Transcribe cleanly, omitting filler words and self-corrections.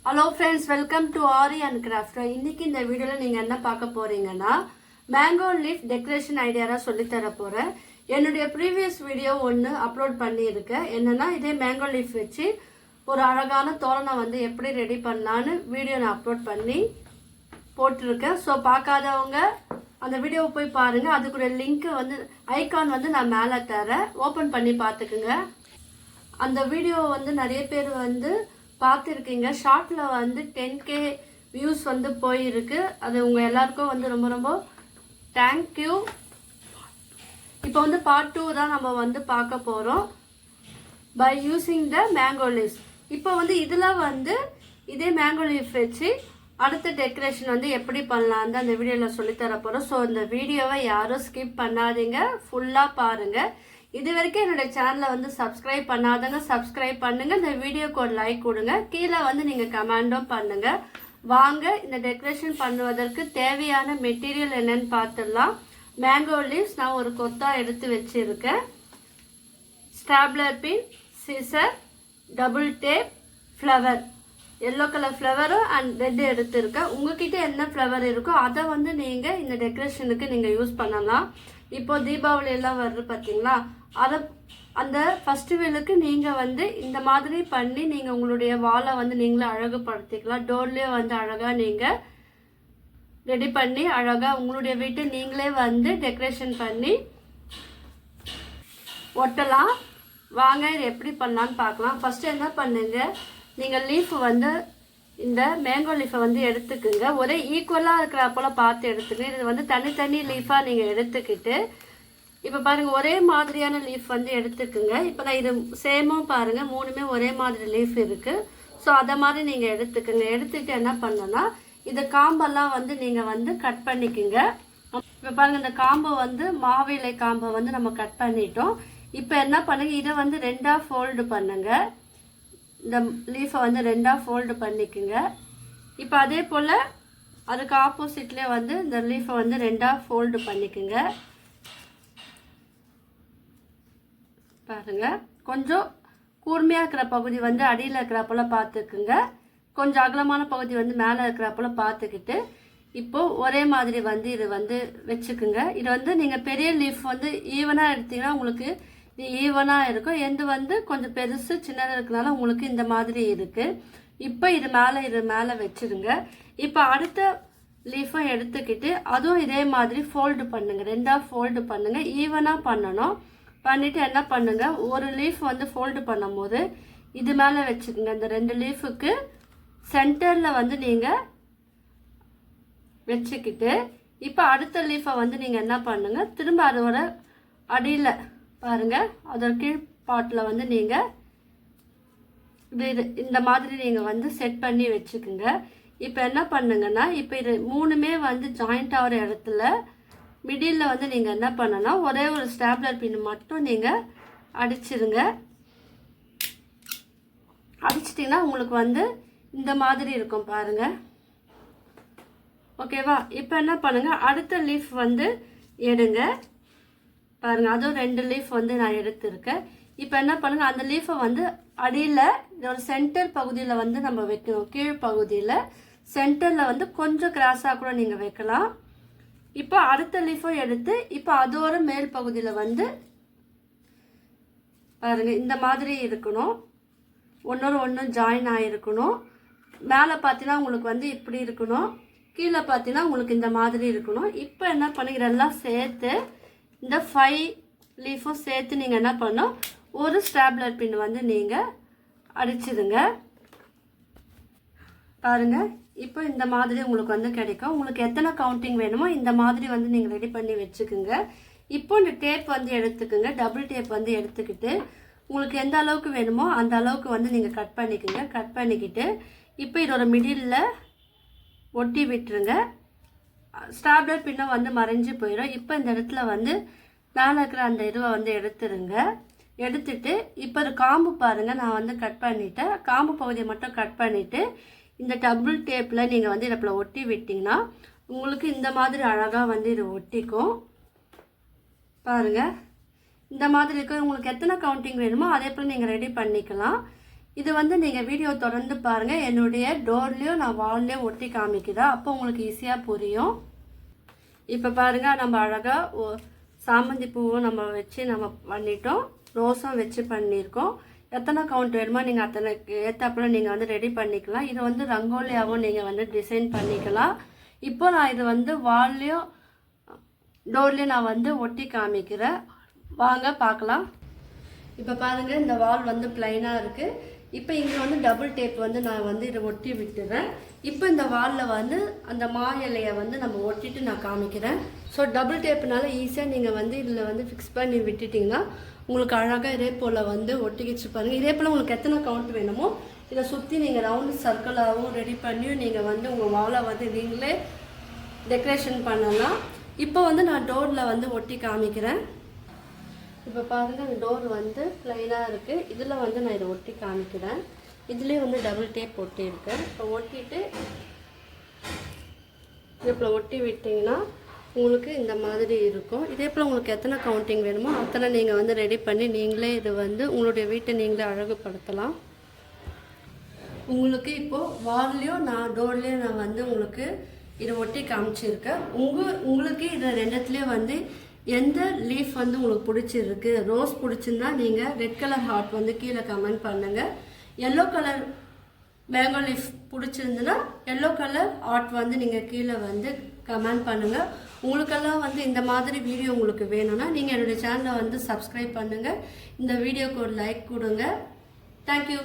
Hello friends, welcome to aari and craft. இன்னைக்கு இந்த வீடியோவில் நீங்கள் என்ன பார்க்க போறீங்கன்னா, மேங்கோ லீஃப் டெக்கரேஷன் ஐடியாவாக சொல்லித்தர போகிறேன். என்னுடைய ப்ரீவியஸ் வீடியோ ஒன்று அப்லோட் பண்ணியிருக்கேன். என்னென்னா, இதே மேங்கோ லீஃப் வச்சு ஒரு அழகான தோரணம் வந்து எப்படி ரெடி பண்ணலான்னு வீடியோ நான் அப்லோட் பண்ணி போட்டிருக்கேன். ஸோ பார்க்காதவங்க அந்த வீடியோவை போய் பாருங்கள். அதுக்குரிய லிங்க்கு வந்து ஐகான் வந்து நான் மேலே தரேன், ஓப்பன் பண்ணி பார்த்துக்குங்க. அந்த வீடியோ வந்து நிறைய பேர் வந்து பார்த்துருக்கீங்க. ஷார்ட்டில் வந்து 10K வியூஸ் வந்து போயிருக்கு. அது உங்கள் எல்லாருக்கும் வந்து ரொம்ப ரொம்ப தேங்க்யூ. இப்போ வந்து பார்ட் 2 தான் நம்ம வந்து பார்க்க போகிறோம், by using the mango leaf. இப்போ வந்து இதில் வந்து இதே மேங்கோ லீஃப் வச்சு அடுத்த டெக்கரேஷன் வந்து எப்படி பண்ணலான்னு அந்த வீடியோவில் சொல்லித்தர போகிறோம். ஸோ இந்த வீடியோவை யாரும் ஸ்கிப் பண்ணாதீங்க, ஃபுல்லாக பாருங்கள். இது வரைக்கும் என்னோட சேனலை வந்து சப்ஸ்கிரைப் பண்ணாதவங்க சப்ஸ்கிரைப் பண்ணுங்க. இந்த வீடியோக்கு ஒரு லைக் கொடுங்க. கீழே வந்து நீங்க கமெண்டும் பண்ணுங்க. வாங்க இந்த டெக்கரேஷன் பண்ணுவதற்கு தேவையான மெட்டீரியல் என்னன்னு பார்த்துடலாம். மேங்கோ லீவ்ஸ் நான் ஒரு கொத்தா எடுத்து வச்சிருக்கேன். Stapler pin, scissor, double tape, flower, yellow colour ஃப்ளவரும் அண்ட் ரெட் எடுத்துருக்கேன். உங்ககிட்ட என்ன ஃப்ளவர் இருக்கோ அதை வந்து நீங்கள் இந்த டெக்கரேஷனுக்கு நீங்கள் யூஸ் பண்ணலாம். இப்போ தீபாவளி எல்லாம் வருது பார்த்தீங்களா, அதை அந்த ஃபெஸ்டிவலுக்கு நீங்கள் வந்து இந்த மாதிரி பண்ணி நீங்கள் உங்களுடைய வாலை வந்து நீங்களே அழகுபடுத்திக்கலாம். டோர்லேயே வந்து அழகாக நீங்கள் ரெடி பண்ணி அழகாக உங்களுடைய வீட்டை நீங்களே வந்து டெக்கரேஷன் பண்ணி ஒட்டலாம். வாங்க இது எப்படி பண்ணலான்னு பார்க்கலாம். ஃபஸ்ட்டு என்ன பண்ணுங்க, நீங்கள் லீஃப் வந்து இந்த மேங்கோ லீஃபை வந்து எடுத்துக்குங்க. ஒரே ஈக்குவலாக இருக்கிற போல் பார்த்து எடுத்துக்கங்க. இது வந்து தனித்தனி லீஃபாக நீங்கள் எடுத்துக்கிட்டு, இப்போ பாருங்கள் ஒரே மாதிரியான லீஃப் வந்து எடுத்துக்குங்க. இப்போ நான் இது சேமாக பாருங்கள், மூணுமே ஒரே மாதிரி லீஃப் இருக்குது. ஸோ அதை மாதிரி நீங்கள் எடுத்துக்குங்க. எடுத்துக்கிட்டு என்ன பண்ணணும்னா, இந்த காம்பெல்லாம் வந்து நீங்கள் வந்து கட் பண்ணிக்குங்க. இப்போ பாருங்கள் இந்த காம்பை வந்து மாவிலை காம்பை வந்து நம்ம கட் பண்ணிட்டோம். இப்போ என்ன பண்ணுங்க, இதை வந்து ரெண்டாக ஃபோல்டு பண்ணுங்க. இந்த லீஃபை வந்து ரெண்டாக ஃபோல்டு பண்ணிக்குங்க. இப்போ அதே போல் அதுக்கு ஆப்போசிட்லேயே வந்து இந்த லீஃபை வந்து ரெண்டாக ஃபோல்டு பண்ணிக்குங்க. பாருங்க, கொஞ்சம் கூர்மையாக இருக்கிற பகுதி வந்து அடியில் இருக்கிற போல் பார்த்துக்குங்க. கொஞ்சம் அகலமான பகுதி வந்து மேலே இருக்கிற போல் பார்த்துக்கிட்டு, இப்போது ஒரே மாதிரி வந்து இது வந்து வச்சுக்குங்க. இது வந்து நீங்கள் பெரிய லீஃப் வந்து ஈவனாக எடுத்தீங்கன்னா உங்களுக்கு இது ஈவனாக இருக்கும். எந்த வந்து கொஞ்சம் பெருசு சின்னதாக இருக்கிறனால உங்களுக்கு இந்த மாதிரி இருக்குது. இப்போ இது மேலே வச்சுருங்க. இப்போ அடுத்த லீஃபும் எடுத்துக்கிட்டு அதுவும் இதே மாதிரி ஃபோல்டு பண்ணுங்கள். ரெண்டாக ஃபோல்டு பண்ணுங்கள். ஈவனாக பண்ணணும். பண்ணிவிட்டு என்ன பண்ணுங்க, ஒரு லீஃப் வந்து ஃபோல்டு பண்ணும் போது இது மேலே வச்சுக்கோங்க. இந்த ரெண்டு லீஃபுக்கு சென்டரில் வந்து நீங்கள் வச்சுக்கிட்டு, இப்போ அடுத்த லீஃபை வந்து நீங்கள் என்ன பண்ணுங்க, திரும்ப அதோட அடியில் பாருங்கள், அதோட கீழ்பாட்டில் வந்து நீங்கள் இது இந்த மாதிரி நீங்கள் வந்து செட் பண்ணி வச்சுக்கோங்க. இப்போ என்ன பண்ணுங்கன்னா, இப்போ இது மூணுமே வந்து ஜாயிண்ட் ஆகிற இடத்துல மிடில் வந்து நீங்கள் என்ன பண்ணனா, ஒரே ஒரு ஸ்டாப்லர் பின் மட்டும் நீங்கள் அடிச்சிருங்க. அடிச்சிட்டிங்கன்னா உங்களுக்கு வந்து இந்த மாதிரி இருக்கும் பாருங்கள். ஓகேவா? இப்போ என்ன பண்ணுங்கள், அடுத்த லீஃப் வந்து எடுங்க. பாருங்கள், அதுவும் ரெண்டு லீஃப் வந்து நான் எடுத்துருக்கேன். இப்போ என்ன பண்ணுங்கள், அந்த லீஃபை வந்து அடியில் இதோட சென்டர் பகுதியில் வந்து நம்ம வைக்கணும். கீழ் பகுதியில் சென்டரில் வந்து கொஞ்சம் கிராஸாக கூட நீங்கள் வைக்கலாம். இப்போ அடுத்த லீஃபை எடுத்து இப்போ அதோட மேல் பகுதியில் வந்து பாருங்கள் இந்த மாதிரி இருக்கணும். ஒன்றோட ஒன்று ஜாயின் ஆகிருக்கணும். மேலே பார்த்தீங்கன்னா உங்களுக்கு வந்து இப்படி இருக்கணும். கீழே பார்த்தீங்கன்னா உங்களுக்கு இந்த மாதிரி இருக்கணும். இப்போ என்ன பண்ணிக்கிறதெல்லாம் சேர்த்து இந்த 5 லீஃபும் சேர்த்து நீங்கள் என்ன பண்ணணும், ஒரு ஸ்டாப்லர் பின் வந்து நீங்கள் அடிச்சிடுங்க. பாருங்கள், இப்போ இந்த மாதிரி உங்களுக்கு வந்து கிடைக்கும். உங்களுக்கு எத்தனை கவுண்டிங் வேணுமோ இந்த மாதிரி வந்து நீங்கள் ரெடி பண்ணி வச்சுக்கோங்க. இப்போ இந்த டேப் வந்து எடுத்துக்கோங்க. டபுள் டேப் வந்து எடுத்துக்கிட்டு உங்களுக்கு எந்த அளவுக்கு வேணுமோ அந்த அளவுக்கு வந்து நீங்கள் கட் பண்ணிக்கோங்க. கட் பண்ணிக்கிட்டு இப்போ இதோட மிடில் ஒட்டி விட்டுருங்க. ஸ்டாப்லர் பின்னும் வந்து மறைஞ்சு போயிடும். இப்போ இந்த இடத்துல வந்து மேலே இருக்கிற அந்த இதுவை வந்து எடுத்துருங்க. எடுத்துட்டு இப்போ ஒரு காம்பு பாருங்கள், நான் வந்து கட் பண்ணிவிட்டேன். காம்பு பகுதியை மட்டும் கட் பண்ணிவிட்டு இந்த டபுள் டேப்பில் நீங்கள் வந்து இதில் ஒட்டி விட்டிங்கன்னா உங்களுக்கு இந்த மாதிரி அழகாக வந்து இது ஒட்டிக்கும். பாருங்கள், இந்த மாதிரி இருக்க உங்களுக்கு எத்தனை கவுண்டிங் வேணுமோ அதே போல் நீங்கள் ரெடி பண்ணிக்கலாம். இது வந்து நீங்கள் வீடியோ தொடர்ந்து பாருங்கள். என்னுடைய டோர்லேயும் நான் வால்லையும் ஒட்டி காமிக்கிறேன். அப்போ உங்களுக்கு ஈஸியாக புரியும். இப்போ பாருங்கள், நம்ம அழகாக சாமந்தி பூவும் நம்ம வச்சு நம்ம பண்ணிட்டோம். ரோஸும் வச்சு பண்ணியிருக்கோம். எத்தனை கவுண்ட் வேணுமோ நீங்கள் அத்தனை ஏற்றாப்புல நீங்கள் வந்து ரெடி பண்ணிக்கலாம். இது வந்து ரங்கோலியாகவும் நீங்கள் வந்து டிசைன் பண்ணிக்கலாம். இப்போ நான் இது வந்து வால்லையும் டோர்லேயும் நான் வந்து ஒட்டி காமிக்கிறேன். வாங்க பார்க்கலாம். இப்போ பாருங்கள், இந்த வால் வந்து பிளைனாக இருக்குது. இப்போ இங்கே வந்து டபுள் டேப் வந்து நான் வந்து இதை ஒட்டி விட்டுறேன். இப்போ இந்த வாலில் வந்து அந்த மா இலையை வந்து நம்ம ஒட்டிட்டு நான் காமிக்கிறேன். ஸோ டபுள் டேப்புனால ஈஸியாக நீங்கள் வந்து இதில் வந்து ஃபிக்ஸ் பண்ணி விட்டுட்டிங்கன்னா உங்களுக்கு அழகாக இதே போல் வந்து ஒட்டிக்கிச்சு பாருங்கள். இதே போல் உங்களுக்கு எத்தனை கவுண்ட் வேணுமோ இதை சுற்றி நீங்கள் ரவுண்டு சர்க்கிளாகவும் ரெடி பண்ணி நீங்கள் வந்து உங்கள் வாலை வந்து நீங்களே டெக்கரேஷன் பண்ணலாம். இப்போ வந்து நான் டோரில் வந்து ஒட்டி காமிக்கிறேன். இப்போ பாருங்கள், அந்த டோர் வந்து ப்ளைனாக இருக்குது. இதில் வந்து நான் இதை ஒட்டி காமிக்கிறேன். இதுலேயே வந்து டபுள் டேப் ஒட்டியிருக்கேன். இப்போ ஒட்டிட்டு இப்போ ஒட்டி விட்டிங்கன்னா உங்களுக்கு இந்த மாதிரி இருக்கும். இதே போல் உங்களுக்கு எத்தனை கவுண்டிங் வேணுமோ அத்தனை நீங்கள் வந்து ரெடி பண்ணி நீங்களே இது வந்து உங்களுடைய வீட்டை நீங்களே அழகுபடுத்தலாம். உங்களுக்கு இப்போது வால்லையும் நான் டோர்லேயும் நான் வந்து உங்களுக்கு இதை ஒட்டி காமிச்சிருக்கேன். உங்களுக்கு இதை ரெண்டுத்துலேயும் வந்து எந்த லீஃப் வந்து உங்களுக்கு பிடிச்சிருக்கு, ரோஸ் பிடிச்சிருந்தா நீங்கள் ரெட் கலர் ஹார்ட் வந்து கீழே கமெண்ட் பண்ணுங்கள். எல்லோ கலர் மேங்கோ லீஃப் பிடிச்சிருந்துன்னா எல்லோ கலர் ஹார்ட் வந்து நீங்கள் கீழே வந்து கமெண்ட் பண்ணுங்கள். உங்களுக்கெல்லாம் வந்து இந்த மாதிரி வீடியோ உங்களுக்கு வேணும்னா நீங்கள் என்னுடைய சேனலை வந்து சப்ஸ்கிரைப் பண்ணுங்கள். இந்த வீடியோக்கு ஒரு லைக் கொடுங்க. தேங்க்யூ.